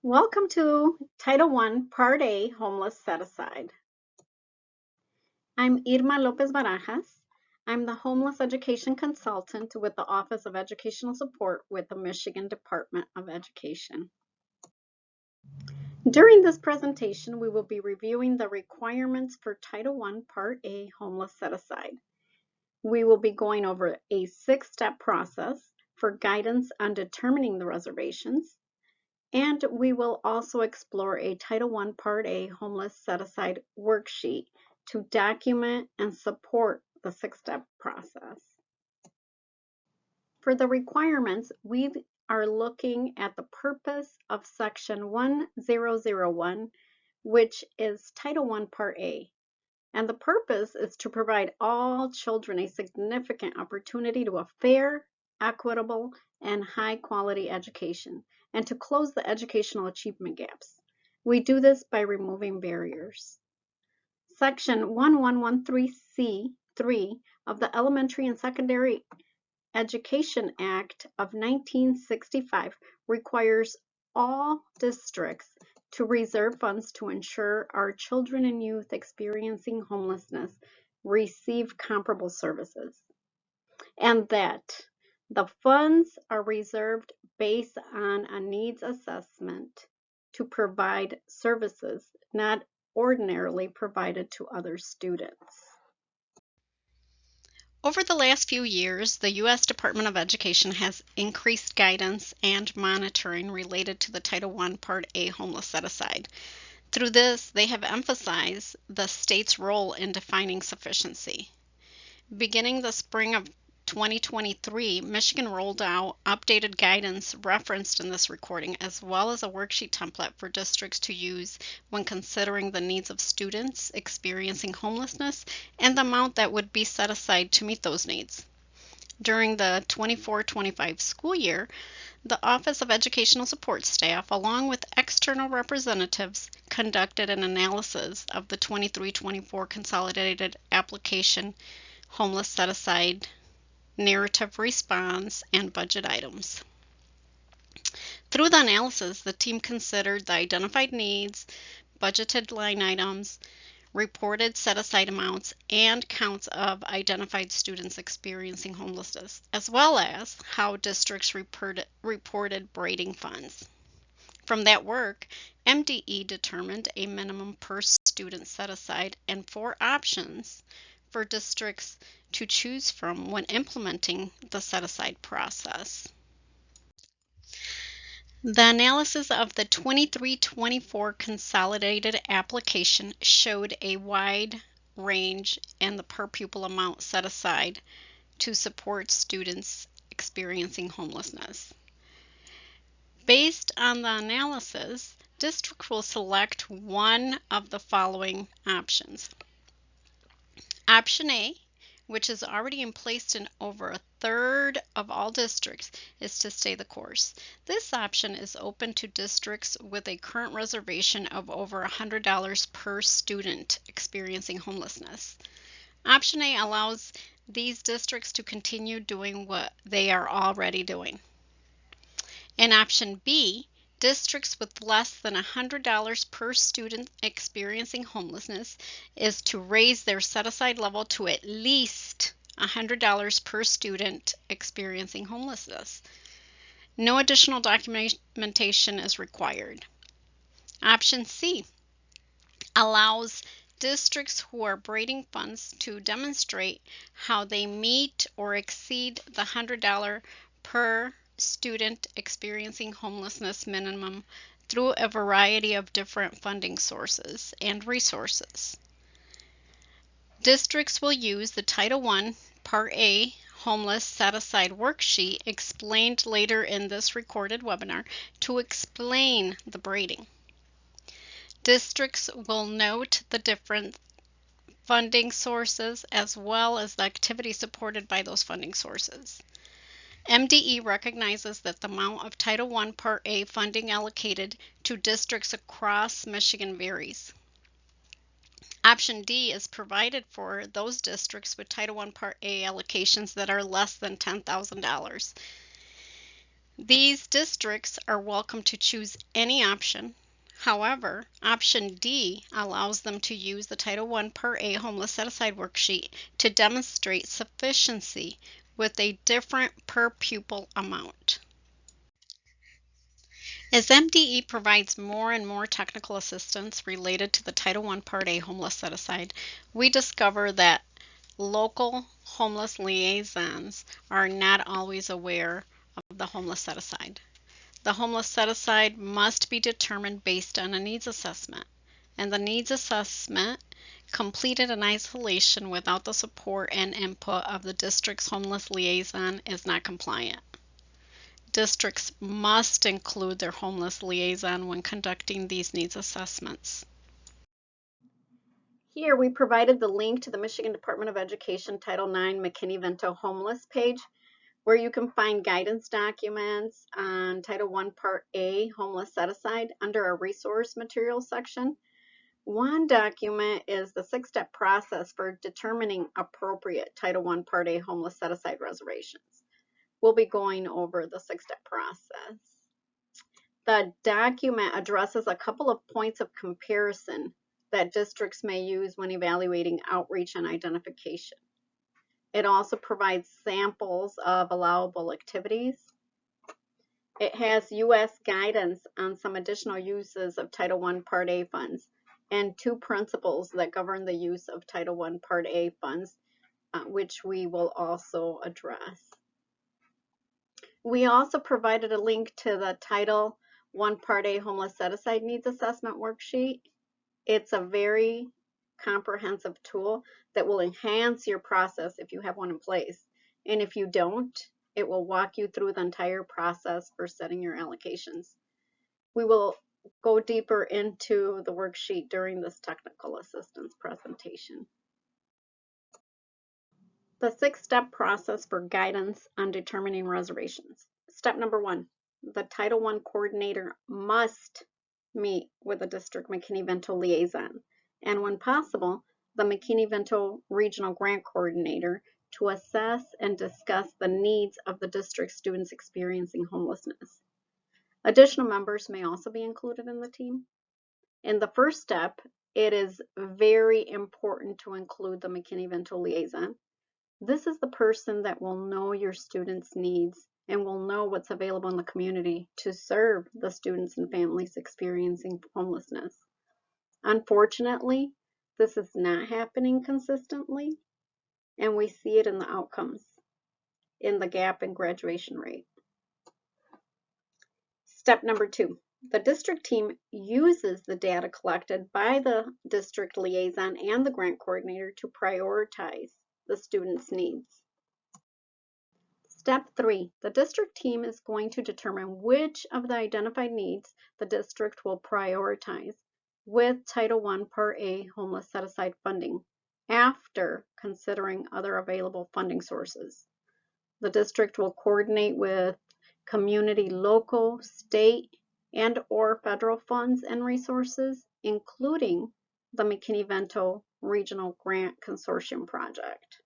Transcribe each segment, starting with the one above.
Welcome to Title I, Part A, Homeless Set Aside. I'm Irma Lopez Barajas. I'm the Homeless Education Consultant with the Office of Educational Support with the Michigan Department of Education. During this presentation, we will be reviewing the requirements for Title I, Part A, Homeless Set Aside. We will be going over a 6-step process for guidance on determining the reservations. And we will also explore a Title I Part A Homeless Set-Aside worksheet to document and support the 6-step process. For the requirements, we are looking at the purpose of Section 1001, which is Title I Part A. And the purpose is to provide all children a significant opportunity to a fair, equitable, and high-quality education, and to close the educational achievement gaps. We do this by removing barriers. Section 1113C3 of the Elementary and Secondary Education Act of 1965 requires all districts to reserve funds to ensure our children and youth experiencing homelessness receive comparable services, and that the funds are reserved based on a needs assessment to provide services not ordinarily provided to other students. Over the last few years, the U.S. Department of Education has increased guidance and monitoring related to the Title I Part A homeless set-aside. Through this, they have emphasized the state's role in defining sufficiency. Beginning the spring of 2023, Michigan rolled out updated guidance referenced in this recording, as well as a worksheet template for districts to use when considering the needs of students experiencing homelessness and the amount that would be set aside to meet those needs. During the 24-25 school year, the Office of Educational Support staff, along with external representatives, conducted an analysis of the 23-24 consolidated application homeless set-aside, narrative response, and budget items. Through the analysis, the team considered the identified needs, budgeted line items, reported set-aside amounts, and counts of identified students experiencing homelessness, as well as how districts reported braiding funds. From that work, MDE determined a minimum per student set-aside and 4 options for districts to choose from when implementing the set-aside process. The analysis of the 23-24 consolidated application showed a wide range in the per pupil amount set aside to support students experiencing homelessness. Based on the analysis, districts will select one of the following options. Option A, which is already in place in over a third of all districts, is to stay the course. This option is open to districts with a current reservation of over $100 per student experiencing homelessness. Option A allows these districts to continue doing what they are already doing. In option B, districts with less than $100 per student experiencing homelessness is to raise their set-aside level to at least $100 per student experiencing homelessness. No additional documentation is required. Option C allows districts who are braiding funds to demonstrate how they meet or exceed the $100 per student experiencing homelessness minimum through a variety of different funding sources and resources. Districts will use the Title I Part A Homeless Set-Aside worksheet explained later in this recorded webinar to explain the braiding. Districts will note the different funding sources as well as the activity supported by those funding sources. MDE recognizes that the amount of Title I Part A funding allocated to districts across Michigan varies. Option D is provided for those districts with Title I Part A allocations that are less than $10,000. These districts are welcome to choose any option. However, option D allows them to use the Title I Part A Homeless Set-Aside worksheet to demonstrate sufficiency with a different per pupil amount. As MDE provides more and more technical assistance related to the Title I Part A Homeless Set-Aside, we discover that local homeless liaisons are not always aware of the homeless set-aside. The homeless set-aside must be determined based on a needs assessment, and the needs assessment completed in isolation without the support and input of the district's homeless liaison is not compliant. Districts must include their homeless liaison when conducting these needs assessments. Here we provided the link to the Michigan Department of Education Title IX McKinney-Vento homeless page, where you can find guidance documents on Title I Part A homeless set-aside under our resource materials section. One document is the 6-step process for determining appropriate Title I Part A homeless set-aside reservations. We'll be going over the 6-step process. The document addresses a couple of points of comparison that districts may use when evaluating outreach and identification. It also provides samples of allowable activities. It has U.S. guidance on some additional uses of Title I Part A funds and 2 principles that govern the use of Title I Part A funds, which we will also address. We also provided a link to the Title I Part A Homeless Set-Aside Needs Assessment Worksheet. It's a very comprehensive tool that will enhance your process if you have one in place. And if you don't, it will walk you through the entire process for setting your allocations. We will go deeper into the worksheet during this technical assistance presentation. The 6-step process for guidance on determining reservations. Step number 1, the Title I coordinator must meet with the district McKinney-Vento liaison, and when possible, the McKinney-Vento regional grant coordinator to assess and discuss the needs of the district students experiencing homelessness. Additional members may also be included in the team. In the first step, it is very important to include the McKinney-Vento liaison. This is the person that will know your students' needs and will know what's available in the community to serve the students and families experiencing homelessness. Unfortunately, this is not happening consistently, and we see it in the outcomes, in the gap in graduation rate. Step number 2, the district team uses the data collected by the district liaison and the grant coordinator to prioritize the students' needs. Step 3, the district team is going to determine which of the identified needs the district will prioritize with Title I Part A homeless set-aside funding after considering other available funding sources. The district will coordinate with community, local, state, and/or federal funds and resources, including the McKinney-Vento Regional Grant Consortium project.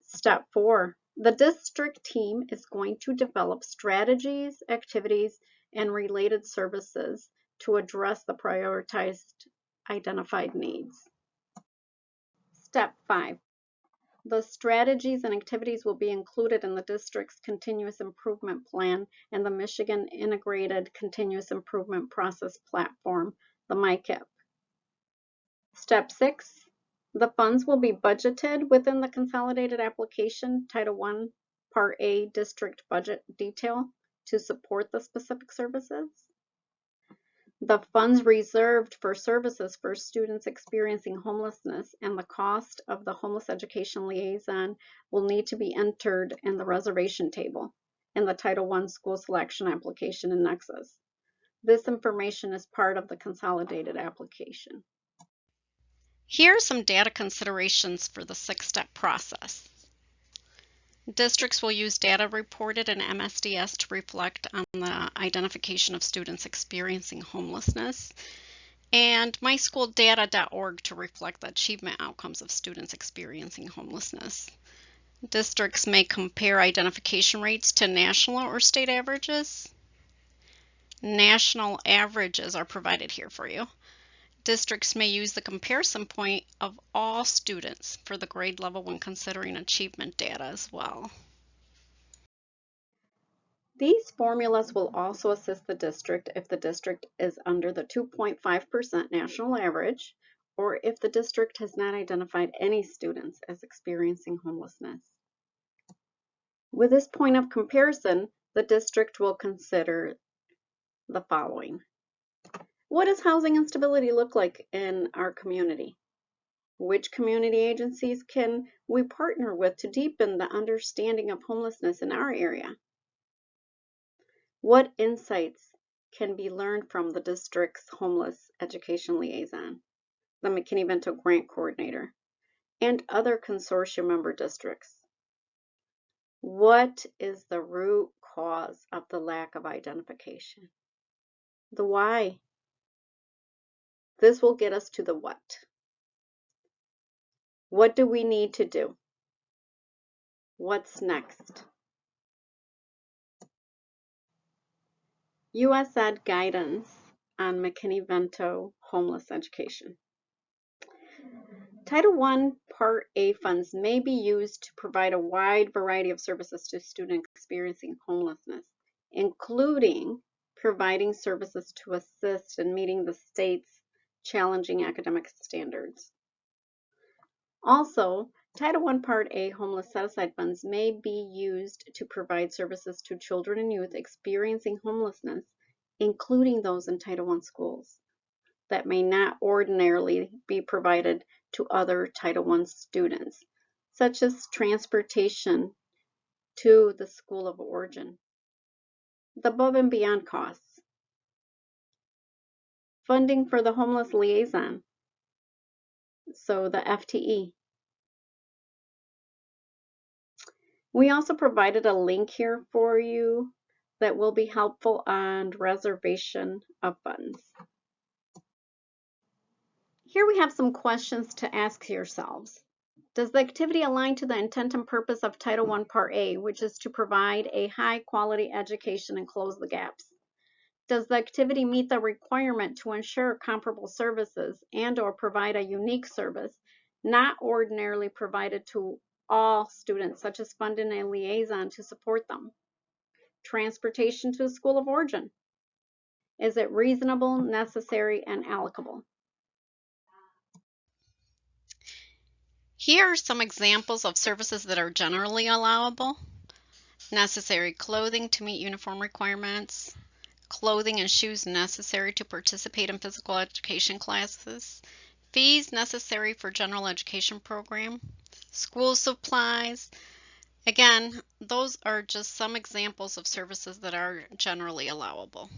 Step 4, the district team is going to develop strategies, activities, and related services to address the prioritized identified needs. Step 5, the strategies and activities will be included in the district's continuous improvement plan and the Michigan Integrated Continuous Improvement Process Platform, the MICIP. Step 6, the funds will be budgeted within the consolidated application Title I Part A district budget detail to support the specific services. The funds reserved for services for students experiencing homelessness and the cost of the homeless education liaison will need to be entered in the reservation table in the Title I school selection application in Nexus. This information is part of the consolidated application. Here are some data considerations for the 6-step process. Districts will use data reported in MSDS to reflect on the identification of students experiencing homelessness, and myschooldata.org to reflect the achievement outcomes of students experiencing homelessness. Districts may compare identification rates to national or state averages. National averages are provided here for you. Districts may use the comparison point of all students for the grade level when considering achievement data as well. These formulas will also assist the district if the district is under the 2.5% national average, or if the district has not identified any students as experiencing homelessness. With this point of comparison, the district will consider the following. What does housing instability look like in our community? Which community agencies can we partner with to deepen the understanding of homelessness in our area? What insights can be learned from the district's homeless education liaison, the McKinney-Vento grant coordinator, and other consortium member districts? What is the root cause of the lack of identification? The why. This will get us to the what. What do we need to do? What's next? USAID guidance on McKinney-Vento homeless education. Title I Part A funds may be used to provide a wide variety of services to students experiencing homelessness, including providing services to assist in meeting the state's challenging academic standards. Also, Title I Part A homeless set-aside funds may be used to provide services to children and youth experiencing homelessness, including those in Title I schools that may not ordinarily be provided to other Title I students, such as transportation to the school of origin, the above and beyond costs, funding for the homeless liaison, so the FTE. We also provided a link here for you that will be helpful on reservation of funds. Here we have some questions to ask yourselves. Does the activity align to the intent and purpose of Title I Part A, which is to provide a high-quality education and close the gaps? Does the activity meet the requirement to ensure comparable services and/or provide a unique service not ordinarily provided to all students, such as funding a liaison to support them? Transportation to the school of origin. Is it reasonable, necessary, and allocable? Here are some examples of services that are generally allowable. Necessary clothing to meet uniform requirements, clothing and shoes necessary to participate in physical education classes, fees necessary for general education program, school supplies. Again, those are just some examples of services that are generally allowable.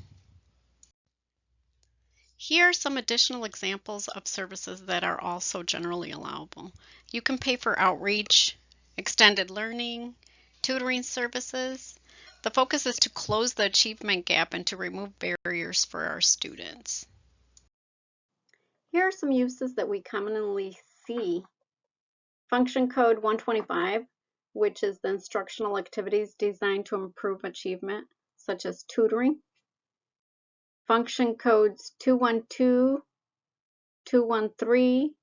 Here are some additional examples of services that are also generally allowable. You can pay for outreach, extended learning, tutoring services. The focus is to close the achievement gap and to remove barriers for our students. Here are some uses that we commonly see. Function code 125, which is the instructional activities designed to improve achievement, such as tutoring. Function codes 212, 213,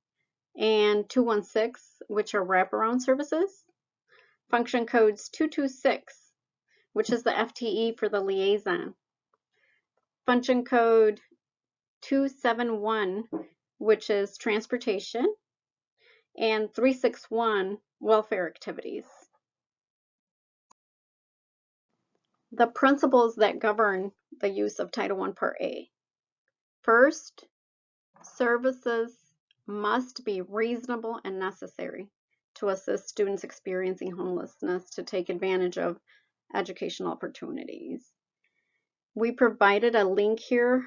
and 216, which are wraparound services. Function codes 226, which is the FTE for the liaison. Function code 271, which is transportation, and 361, welfare activities. The principles that govern the use of Title I Part A. First, services must be reasonable and necessary to assist students experiencing homelessness to take advantage of educational opportunities. We provided a link here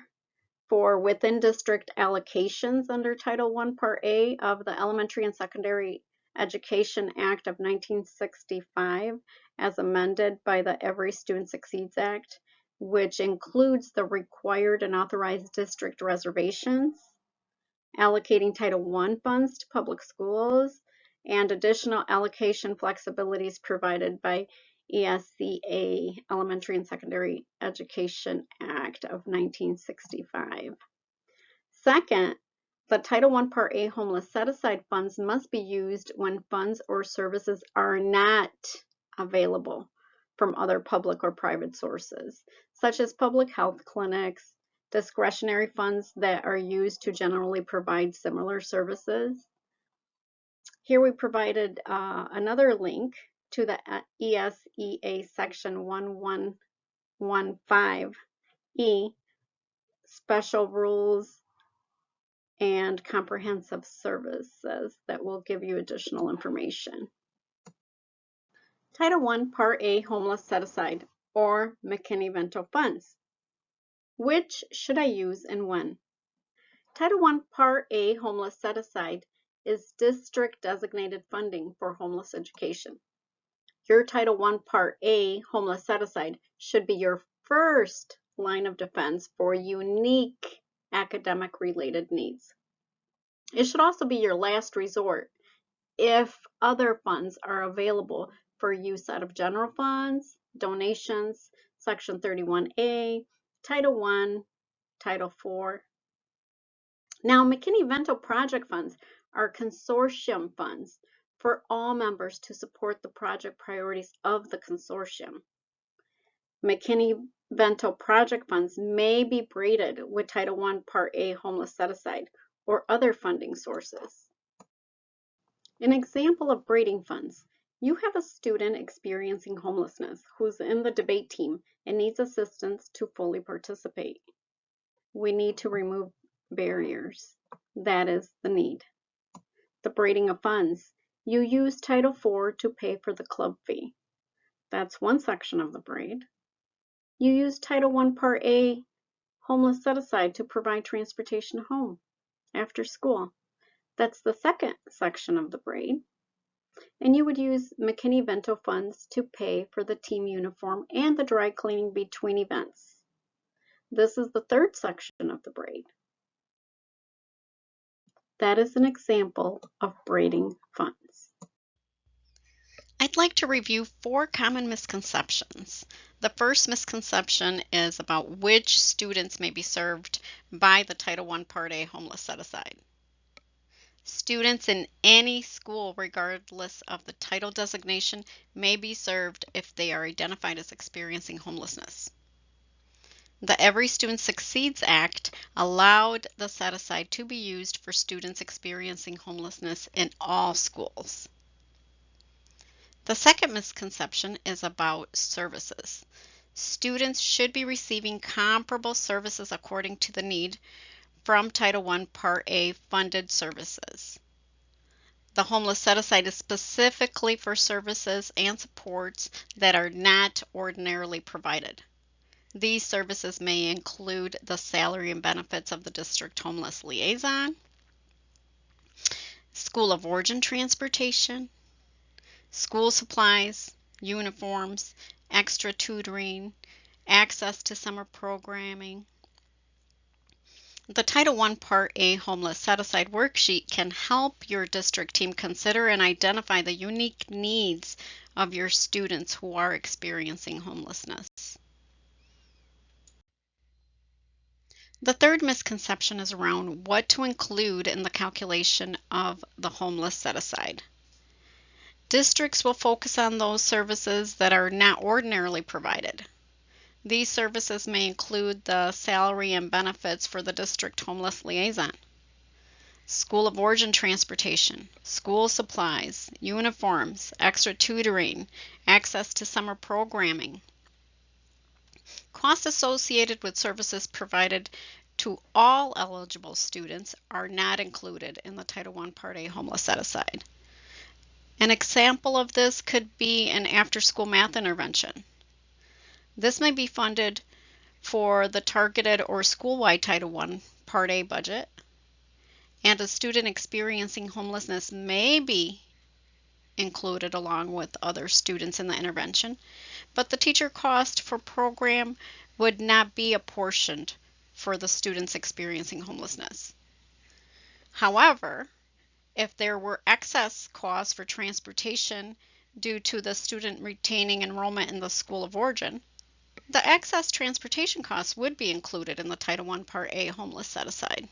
for within district allocations under Title I Part A of the Elementary and Secondary Education Act of 1965 as amended by the Every Student Succeeds Act, which includes the required and authorized district reservations, allocating Title I funds to public schools, and additional allocation flexibilities provided by ESCA, Elementary and Secondary Education Act of 1965. Second, the Title I Part A homeless set-aside funds must be used when funds or services are not available from other public or private sources, such as public health clinics, discretionary funds that are used to generally provide similar services. Here we provided another link to the ESEA Section 1115E, Special Rules and Comprehensive Services, that will give you additional information. Title I Part A Homeless Set-Aside, or McKinney-Vento funds. Which should I use and when? Title I Part A Homeless Set-Aside is district designated funding for homeless education. Your Title I Part A homeless set-aside should be your first line of defense for unique academic related needs. It should also be your last resort if other funds are available for use out of general funds, donations, Section 31A, Title I, Title IV. Now, McKinney-Vento project funds are consortium funds for all members to support the project priorities of the consortium. McKinney-Vento project funds may be braided with Title I Part A homeless set-aside or other funding sources. An example of braiding funds. You have a student experiencing homelessness who's in the debate team and needs assistance to fully participate. We need to remove barriers. That is the need. The braiding of funds. You use Title IV to pay for the club fee. That's one section of the braid. You use Title I Part A homeless set-aside to provide transportation home after school. That's the second section of the braid. And you would use McKinney-Vento funds to pay for the team uniform and the dry cleaning between events. This is the third section of the braid. That is an example of braiding funds. I'd like to review 4 common misconceptions. The first misconception is about which students may be served by the Title I Part A homeless set-aside. Students in any school, regardless of the title designation, may be served if they are identified as experiencing homelessness. The Every Student Succeeds Act allowed the set-aside to be used for students experiencing homelessness in all schools. The second misconception is about services. Students should be receiving comparable services according to the need from Title I Part A funded services. The homeless set-aside is specifically for services and supports that are not ordinarily provided. These services may include the salary and benefits of the district homeless liaison, school of origin transportation, school supplies, uniforms, extra tutoring, access to summer programming. The Title I Part A Homeless Set-Aside worksheet can help your district team consider and identify the unique needs of your students who are experiencing homelessness. The third misconception is around what to include in the calculation of the homeless set-aside. Districts will focus on those services that are not ordinarily provided. These services may include the salary and benefits for the district homeless liaison, school of origin transportation, school supplies, uniforms, extra tutoring, access to summer programming. Costs associated with services provided to all eligible students are not included in the Title I Part A homeless set-aside. An example of this could be an after-school math intervention. This may be funded for the targeted or school-wide Title I Part A budget, and a student experiencing homelessness may be included along with other students in the intervention, but the teacher cost for program would not be apportioned for the students experiencing homelessness. However, If there were excess costs for transportation due to the student retaining enrollment in the school of origin, the excess transportation costs would be included in the Title I Part A homeless set-aside.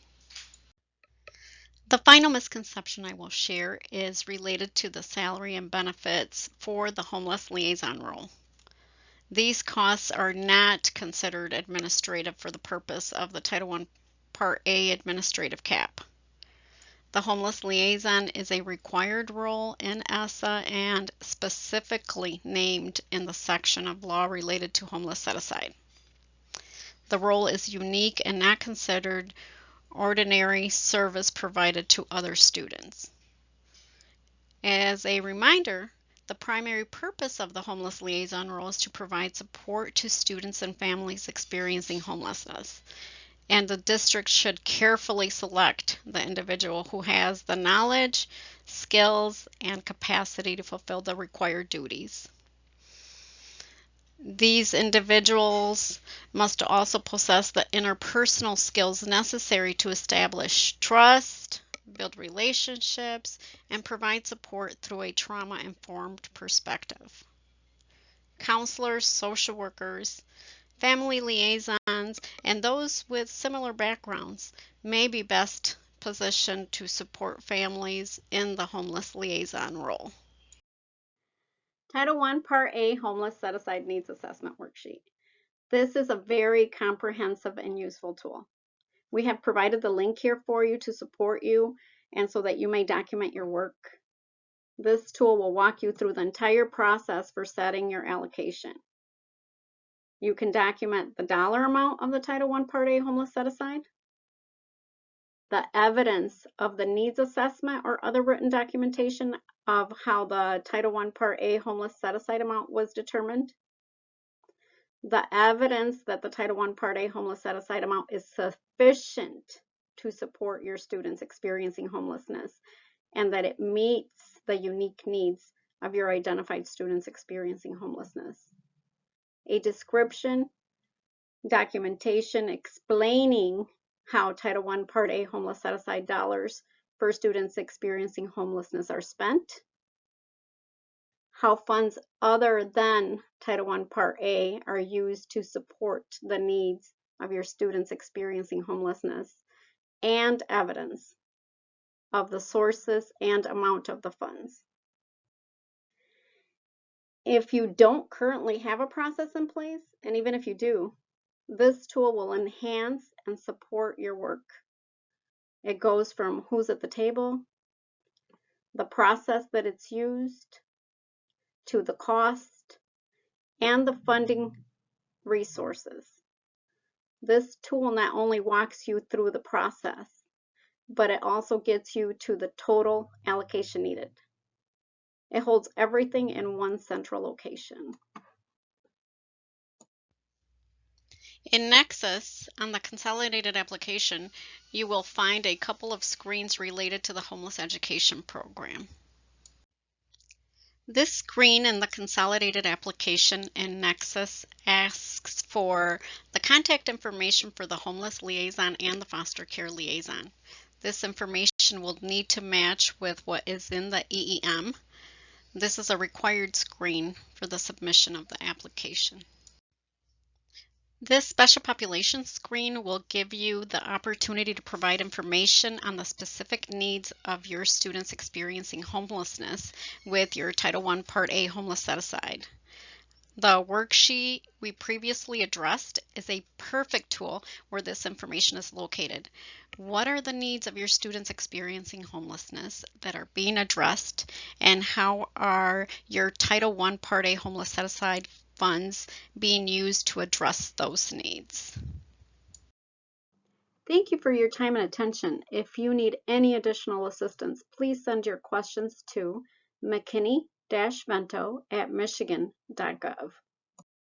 The final misconception I will share is related to the salary and benefits for the homeless liaison role. These costs are not considered administrative for the purpose of the Title I Part A administrative cap. The homeless liaison is a required role in ESSA and specifically named in the section of law related to homeless set-aside. The role is unique and not considered ordinary service provided to other students. As a reminder, the primary purpose of the homeless liaison role is to provide support to students and families experiencing homelessness, and the district should carefully select the individual who has the knowledge, skills, and capacity to fulfill the required duties. These individuals must also possess the interpersonal skills necessary to establish trust, build relationships, and provide support through a trauma-informed perspective. Counselors, social workers, family liaisons, and those with similar backgrounds may be best positioned to support families in the homeless liaison role. Title I Part A Homeless Set-Aside Needs Assessment Worksheet. This is a very comprehensive and useful tool. We have provided the link here for you to support you and so that you may document your work. This tool will walk you through the entire process for setting your allocation. You can document the dollar amount of the Title I Part A homeless set-aside, the evidence of the needs assessment or other written documentation of how the Title I Part A homeless set-aside amount was determined, the evidence that the Title I Part A homeless set-aside amount is sufficient to support your students experiencing homelessness and that it meets the unique needs of your identified students experiencing homelessness. A description, documentation explaining how Title I Part A homeless set-aside dollars for students experiencing homelessness are spent, how funds other than Title I Part A are used to support the needs of your students experiencing homelessness, and evidence of the sources and amount of the funds. If you don't currently have a process in place, and even if you do, this tool will enhance and support your work. It goes from who's at the table, the process that it's used, to the cost, and the funding resources. This tool not only walks you through the process, but it also gets you to the total allocation needed. It holds everything in one central location. In Nexus, on the consolidated application, you will find a couple of screens related to the homeless education program. This screen in the consolidated application in Nexus asks for the contact information for the homeless liaison and the foster care liaison. This information will need to match with what is in the EEM. This is a required screen for the submission of the application. This special population screen will give you the opportunity to provide information on the specific needs of your students experiencing homelessness with your Title I Part A homeless set-aside. The worksheet we previously addressed is a perfect tool where this information is located. What are the needs of your students experiencing homelessness that are being addressed, and how are your Title I Part A homeless set-aside funds being used to address those needs? Thank you for your time and attention. If you need any additional assistance, please send your questions to mckinney-vento@michigan.gov.